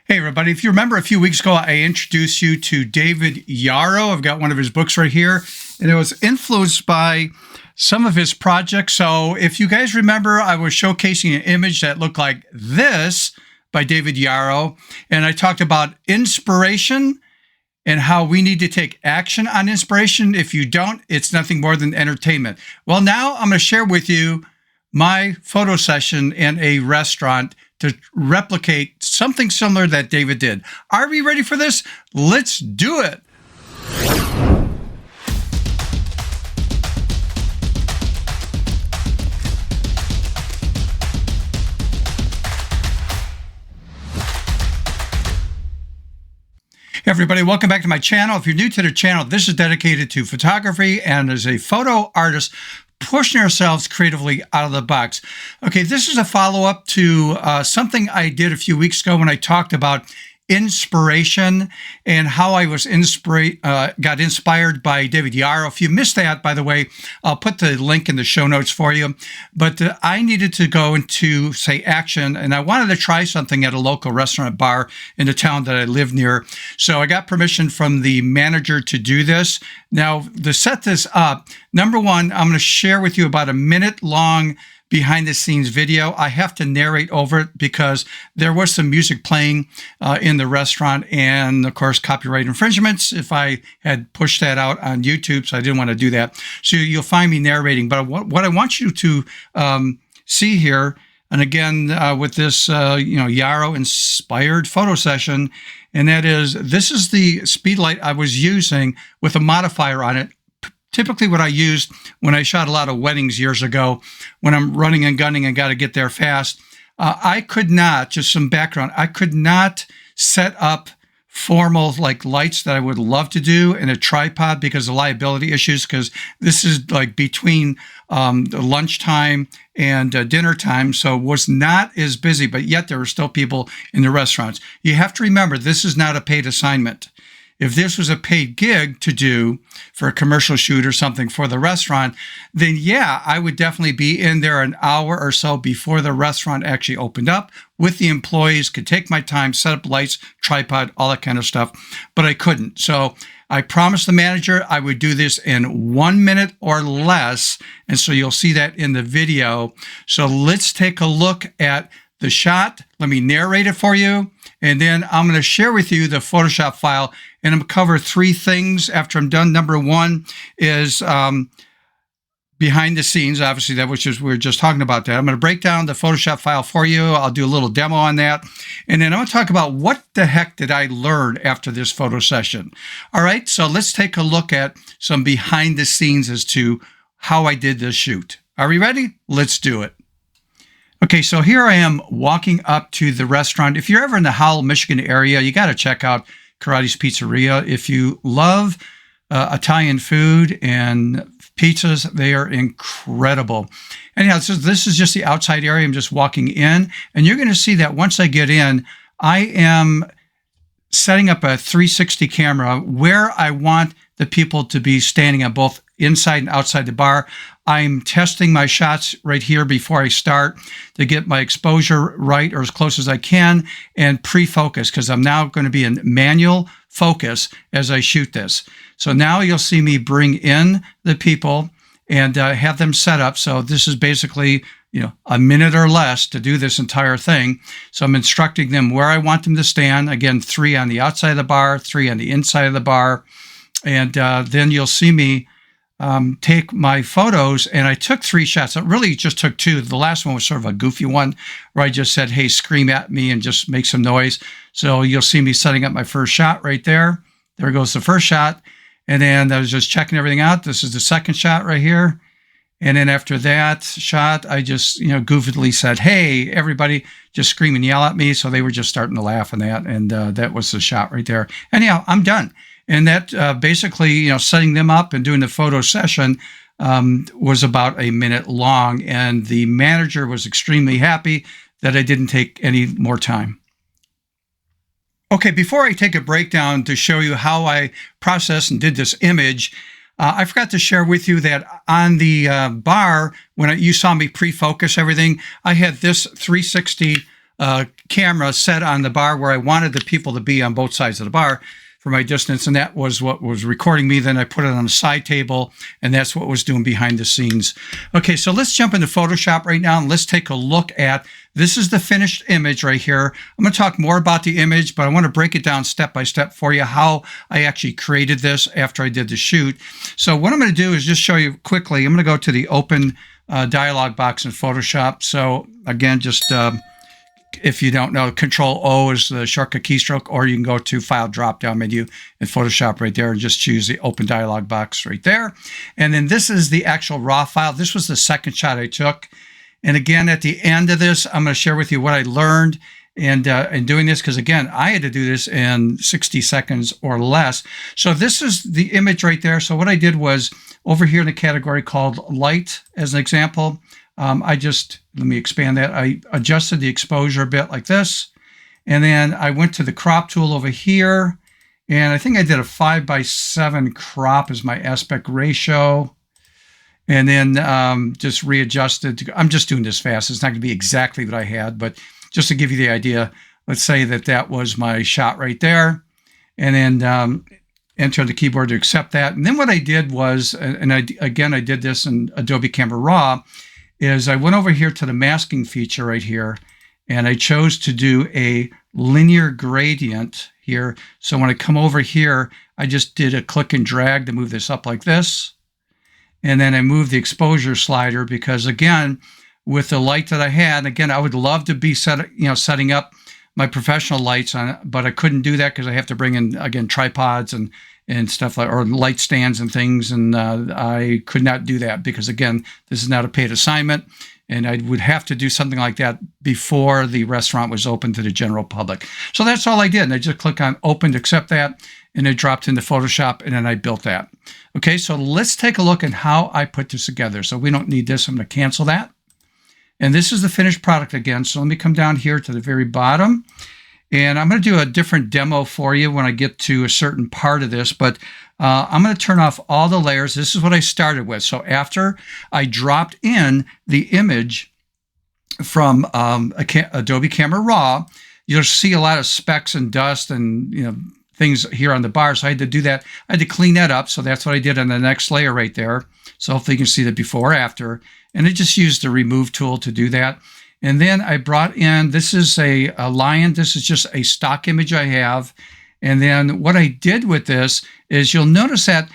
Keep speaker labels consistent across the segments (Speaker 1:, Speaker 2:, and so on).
Speaker 1: Hey, everybody. If you remember a few weeks ago, I introduced you to David Yarrow. I've got one of his books right here, and it was influenced by some of his projects. So if you guys remember, I was showcasing an image that looked like this by David Yarrow, and I talked about inspiration and how we need to take action on inspiration. If you don't, it's nothing more than entertainment. Well, now I'm going to share with you my photo session in a restaurant to replicate something similar that David did. Are we ready for this? Let's do it. Hey everybody, welcome back to my channel. If you're new to the channel, this is dedicated to photography and as a photo artist, pushing ourselves creatively out of the box. Okay, this is a follow-up to something I did a few weeks ago when I talked about inspiration and how I was got inspired by David Yarrow. If you missed that, by the way, I'll put the link in the show notes for you. But I needed to go into, say, action, and I wanted to try something at a local restaurant bar in the town that I live near. So I got permission from the manager to do this. Now, to set this up, number one, I'm going to share with you about a minute-long behind-the-scenes video. I have to narrate over it because there was some music playing in the restaurant, and of course copyright infringements if I had pushed that out on YouTube, so I didn't want to do that. So you'll find me narrating. But what I want you to see here, and again with this Yarrow-inspired photo session, and that is, this is the speed light I was using with a modifier on it. Typically what I used when I shot a lot of weddings years ago, when I'm running and gunning and got to get there fast, I could not, just some background, I could not set up formal like lights that I would love to do in a tripod because of liability issues, because this is like between the lunchtime and dinner time, so it was not as busy, but yet there were still people in the restaurants. You have to remember, this is not a paid assignment. If this was a paid gig to do for a commercial shoot or something for the restaurant, then yeah, I would definitely be in there an hour or so before the restaurant actually opened up with the employees, could take my time, set up lights, tripod, all that kind of stuff, but I couldn't. So I promised the manager I would do this in 1 minute or less, and so you'll see that in the video. So let's take a look at the shot. Let me narrate it for you, and then I'm going to share with you the Photoshop file, and I'm going to cover three things after I'm done. Number one is behind the scenes, obviously, that which is we were just talking about that. I'm going to break down the Photoshop file for you. I'll do a little demo on that, and then I'm going to talk about what the heck did I learn after this photo session. All right, so let's take a look at some behind the scenes as to how I did this shoot. Are we ready? Let's do it. Okay, so here I am walking up to the restaurant. If you're ever in the Howell, Michigan area, you got to check out Karate's Pizzeria. If you love Italian food and pizzas, they are incredible. Anyhow, so this is just the outside area. I'm just walking in, and you're going to see that once I get in, I am setting up a 360 camera where I want the people to be standing on both inside and outside the bar. I'm testing my shots right here before I start to get my exposure right or as close as I can, and pre-focus, because I'm now going to be in manual focus as I shoot this. So now you'll see me bring in the people and have them set up. So this is basically, a minute or less to do this entire thing. So I'm instructing them where I want them to stand. Again, 3 on the outside of the bar, 3 on the inside of the bar. And then you'll see me take my photos, and I took 3 shots. It really just took 2. The last one was sort of a goofy one where I just said, hey, scream at me and just make some noise. So you'll see me setting up my first shot right there. There goes the first shot. And then I was just checking everything out. This is the second shot right here. And then after that shot, I just, goofily said, hey, everybody, just scream and yell at me. So they were just starting to laugh and that. And that was the shot right there. Anyhow, I'm done. And that basically, setting them up and doing the photo session was about a minute long. And the manager was extremely happy that I didn't take any more time. Okay, before I take a breakdown to show you how I processed and did this image, I forgot to share with you that on the bar, when you saw me pre-focus everything, I had this 360 camera set on the bar where I wanted the people to be on both sides of the bar for my distance, and that was what was recording me. Then I put it on a side table, and that's what was doing behind the scenes. Okay, so let's jump into Photoshop right now, and let's take a look at, this is the finished image right here. I'm going to talk more about the image, but I want to break it down step by step for you, how I actually created this after I did the shoot. So what I'm going to do is just show you quickly. I'm going to go to the open dialog box in Photoshop. So again, just if you don't know, Control O is the shortcut keystroke, or you can go to File drop-down menu in Photoshop right there and just choose the open dialog box right there. And then this is the actual raw file. This was the second shot I took. And again, at the end of this, I'm going to share with you what I learned in doing this, because again, I had to do this in 60 seconds or less. So this is the image right there. So what I did was, over here in the category called light, as an example, let me expand that. I adjusted the exposure a bit like this. And then I went to the crop tool over here. And I think I did a 5:7 crop as my aspect ratio. And then just readjusted. I'm just doing this fast. It's not going to be exactly what I had, but just to give you the idea, let's say that that was my shot right there. And then enter the keyboard to accept that. And then what I did was, and I did this in Adobe Camera Raw, is I went over here to the masking feature right here, and I chose to do a linear gradient here. So when I come over here, I just did a click and drag to move this up like this. And then I moved the exposure slider because, again, with the light that I had, again, I would love to be setting up my professional lights on it, but I couldn't do that because I have to bring in, again, tripods and stuff like, or light stands and things. And I could not do that because, again, this is not a paid assignment. And I would have to do something like that before the restaurant was open to the general public. So that's all I did. And I just click on open to accept that, and it dropped into Photoshop, and then I built that. Okay, so let's take a look at how I put this together. So we don't need this. I'm going to cancel that. And this is the finished product again. So let me come down here to the very bottom. And I'm going to do a different demo for you when I get to a certain part of this. But I'm going to turn off all the layers. This is what I started with. So after I dropped in the image from Adobe Camera Raw, you'll see a lot of specks and dust and things here on the bar. So I had to do that. I had to clean that up. So that's what I did on the next layer right there. So hopefully you can see the before after. And I just used the remove tool to do that. And then I brought in, this is a lion. This is just a stock image I have. And then what I did with this is, you'll notice that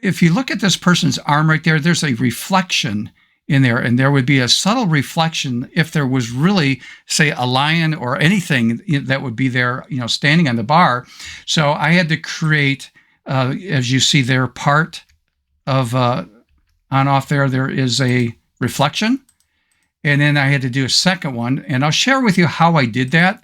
Speaker 1: if you look at this person's arm right there, there's a reflection in there. And there would be a subtle reflection if there was really, say, a lion or anything that would be there, standing on the bar. So I had to create, as you see there, part of on off there is a reflection. And then I had to do a second one. And I'll share with you how I did that.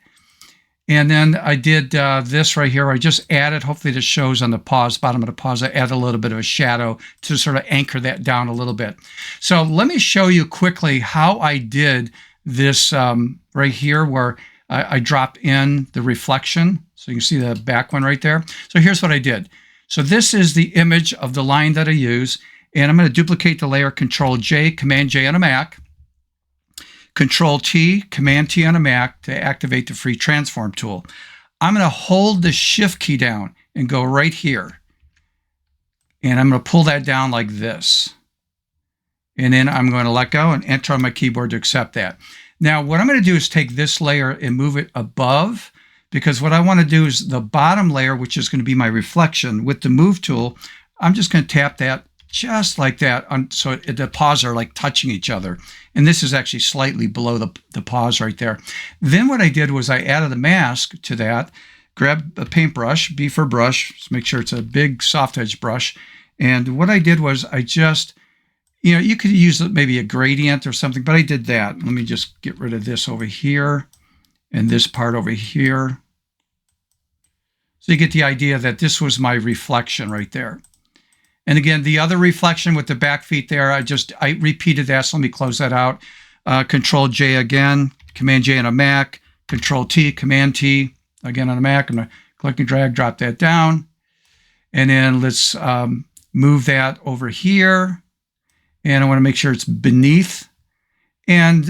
Speaker 1: And then I did this right here. I just added, hopefully this shows on the pause, bottom of the pause, I added a little bit of a shadow to sort of anchor that down a little bit. So let me show you quickly how I did this right here, where I dropped in the reflection. So you can see the back one right there. So here's what I did. So this is the image of the line that I use. And I'm going to duplicate the layer, Control J, Command J on a Mac. Control T, Command T on a Mac to activate the free transform tool. I'm going to hold the Shift key down and go right here. And I'm going to pull that down like this. And then I'm going to let go and enter on my keyboard to accept that. Now, what I'm going to do is take this layer and move it above, because what I want to do is the bottom layer, which is going to be my reflection, with the move tool, I'm just going to tap that just like that, so the paws are like touching each other. And this is actually slightly below the paws right there. Then what I did was I added a mask to that, grab a paintbrush, B for brush, just make sure it's a big soft edge brush. And what I did was I just, you could use maybe a gradient or something, but I did that. Let me just get rid of this over here and this part over here. So you get the idea that this was my reflection right there. And again, the other reflection with the back feet there, I repeated that. So let me close that out. Control J again, Command J on a Mac, Control T, Command T again on a Mac. I'm going to click and drag, drop that down. And then let's move that over here. And I want to make sure it's beneath. And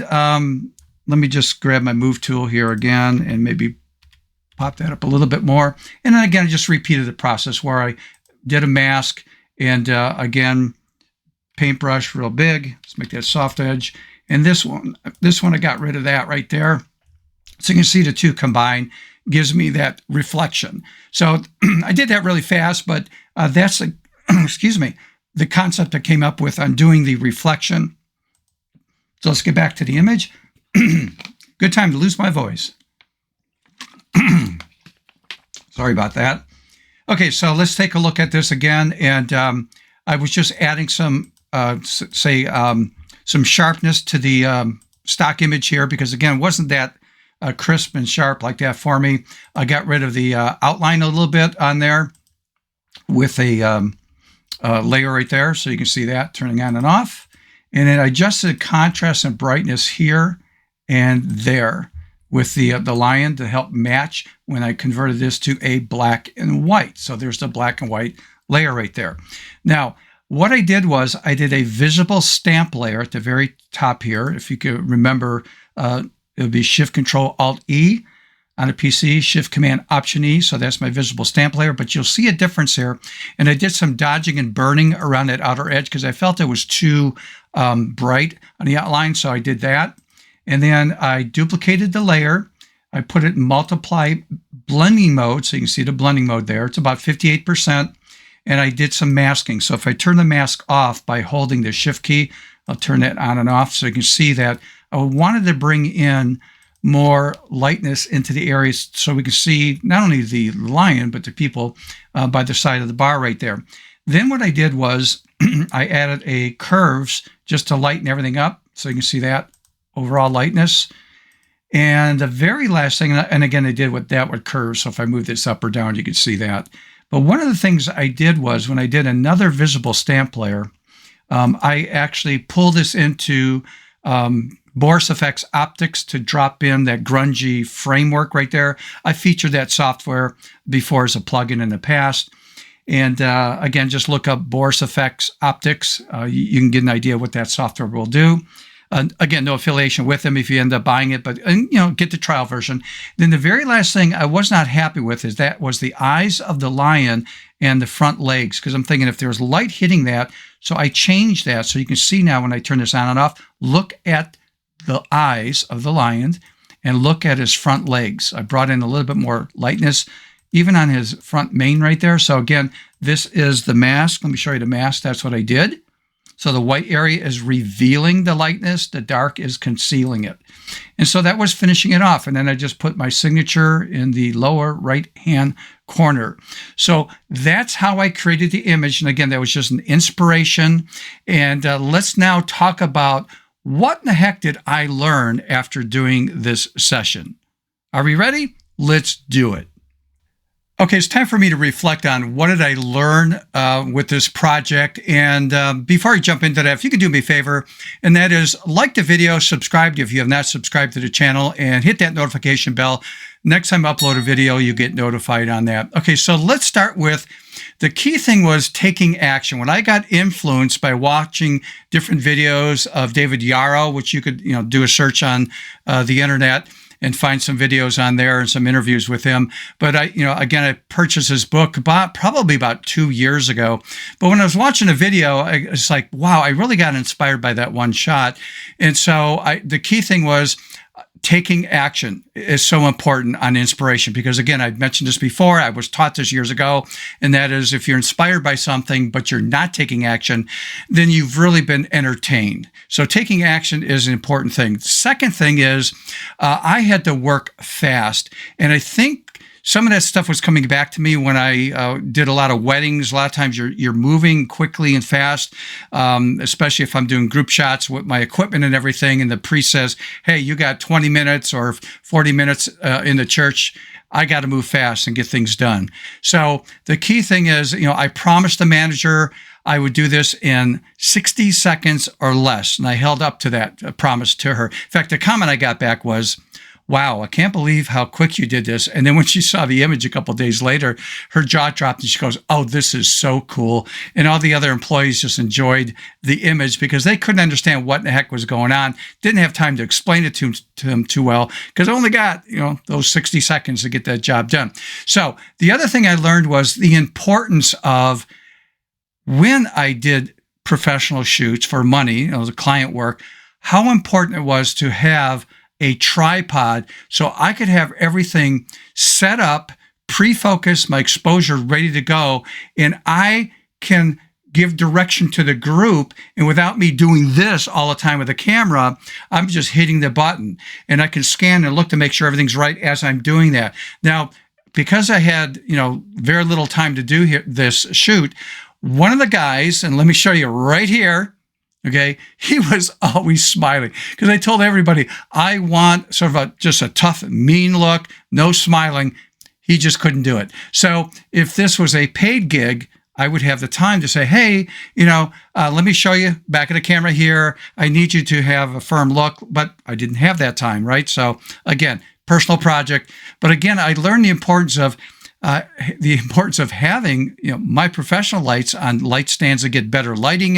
Speaker 1: let me just grab my move tool here again and maybe pop that up a little bit more. And then again, I just repeated the process where I did a mask and again, paintbrush real big. Let's make that soft edge. And this one I got rid of that right there. So you can see the two combined gives me that reflection. So I did that really fast, but that's the, excuse me, the concept I came up with on doing the reflection. So let's get back to the image. Good time to lose my voice. Sorry about that. Okay, so let's take a look at this again. And I was just adding some, some sharpness to the stock image here because, again, it wasn't that crisp and sharp like that for me. I got rid of the outline a little bit on there with a layer right there. So you can see that turning on and off. And then I adjusted contrast and brightness here and there with the lion to help match when I converted this to a black and white. So there's the black and white layer right there. Now, what I did was I did a visible stamp layer at the very top here. If you could remember, it would be Shift-Control-Alt-E on a PC, Shift-Command-Option-E. So that's my visible stamp layer. But you'll see a difference here. And I did some dodging and burning around that outer edge because I felt it was too bright on the outline. So I did that. And then I duplicated the layer. I put it in multiply blending mode. So you can see the blending mode there. It's about 58%. And I did some masking. So if I turn the mask off by holding the Shift key, I'll turn that on and off so you can see that I wanted to bring in more lightness into the areas so we can see not only the lion, but the people by the side of the bar right there. Then what I did was I added a curves just to lighten everything up. So you can see that overall lightness. And the very last thing, and again, I did with that with curves. So if I move this up or down, you can see that. But one of the things I did was when I did another visible stamp layer, I actually pulled this into Boris FX Optics to drop in that grungy framework right there. I featured that software before as a plugin in the past. And again, just look up Boris FX Optics. You can get an idea what that software will do. Again, no affiliation with them if you end up buying it, but get the trial version. Then the very last thing I was not happy with is that was the eyes of the lion and the front legs, because I'm thinking if there's light hitting that, so I changed that. So you can see now when I turn this on and off, look at the eyes of the lion and look at his front legs. I brought in a little bit more lightness, even on his front mane right there. So again, this is the mask. Let me show you the mask. That's what I did. So the white area is revealing the lightness, the dark is concealing it. And so that was finishing it off. And then I just put my signature in the lower right-hand corner. So that's how I created the image. And again, that was just an inspiration. And let's now talk about what in the heck did I learn after doing this session. Are we ready? Let's do it. Okay, it's time for me to reflect on what did I learn with this project. And before I jump into that, if you could do me a favor, and that is like the video, subscribe if you have not subscribed to the channel, and hit that notification bell. Next time I upload a video, you get notified on that. Okay, so let's start with the key thing was taking action. When I got influenced by watching different videos of David Yarrow, which you could do a search on the internet, and find some videos on there and some interviews with him. But I purchased his book probably about 2 years ago. But when I was watching a video, it's like, wow, I really got inspired by that one shot. And so the key thing was taking action is so important on inspiration because, again, I've mentioned this before. I was taught this years ago, and that is if you're inspired by something but you're not taking action, then you've really been entertained. So taking action is an important thing. Second thing is I had to work fast, and I think some of that stuff was coming back to me when I did a lot of weddings. A lot of times you're moving quickly and fast, especially if I'm doing group shots with my equipment and everything. And the priest says, hey, you got 20 minutes or 40 minutes in the church. I got to move fast and get things done. So the key thing is, I promised the manager I would do this in 60 seconds or less. And I held up to that promise to her. In fact, the comment I got back was, wow, I can't believe how quick you did this. And then when she saw the image a couple of days later, her jaw dropped and she goes, oh, this is so cool. And all the other employees just enjoyed the image because they couldn't understand what the heck was going on. Didn't have time to explain it to them too well because I only got, those 60 seconds to get that job done. So the other thing I learned was the importance of when I did professional shoots for money, the client work, how important it was to have a tripod so I could have everything set up, pre-focused, my exposure ready to go, and I can give direction to the group. And without me doing this all the time with the camera, I'm just hitting the button and I can scan and look to make sure everything's right as I'm doing that. Now, because I had, very little time to do this shoot, one of the guys, and let me show you right here, okay, he was always smiling because I told everybody I want sort of just a tough, mean look, no smiling. He just couldn't do it. So if this was a paid gig, I would have the time to say, hey, let me show you back of the camera here. I need you to have a firm look, but I didn't have that time, right? So again, personal project. But again, I learned the importance of having my professional lights on light stands to get better lighting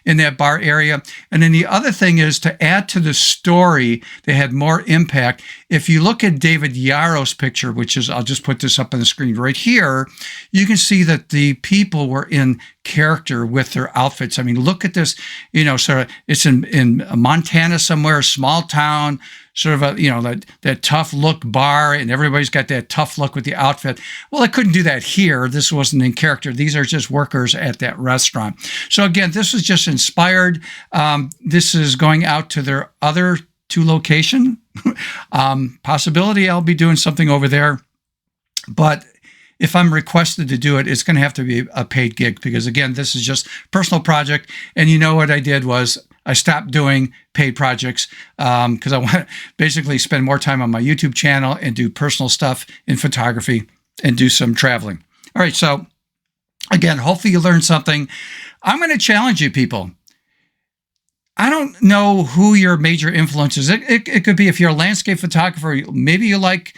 Speaker 1: in that bar area. And then the other thing is to add to the story that had more impact. If you look at David Yarrow's picture, which is, I'll just put this up on the screen right here, you can see that the people were in character with their outfits. I mean, look at this, sort of, it's in Montana somewhere, a small town, sort of that tough look bar, and everybody's got that tough look with the outfit. Well, I couldn't do that here. This wasn't in character. These are just workers at that restaurant. So again, this was just inspired. This is going out to their other 2 location. Possibility I'll be doing something over there. But if I'm requested to do it, it's going to have to be a paid gig because, again, this is just personal project. And what I did was I stopped doing paid projects because I want to basically spend more time on my YouTube channel and do personal stuff in photography and do some traveling. All right, so again, hopefully you learned something. I'm going to challenge you people. I don't know who your major influence is. It could be if you're a landscape photographer, maybe you like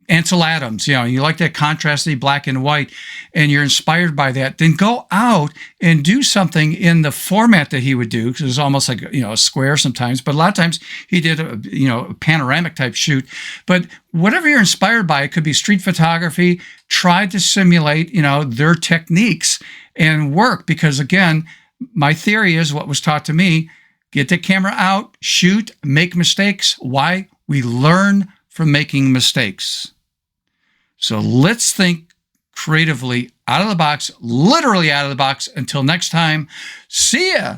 Speaker 1: Ansel Adams, you like that contrasty black and white, and you're inspired by that, then go out and do something in the format that he would do, because it's almost like, a square sometimes, but a lot of times he did a panoramic type shoot. But whatever you're inspired by, it could be street photography, try to simulate, their techniques and work, because again, my theory is what was taught to me, get the camera out, shoot, make mistakes. Why? We learn from making mistakes. So let's think creatively out of the box, literally out of the box. Until next time, see ya.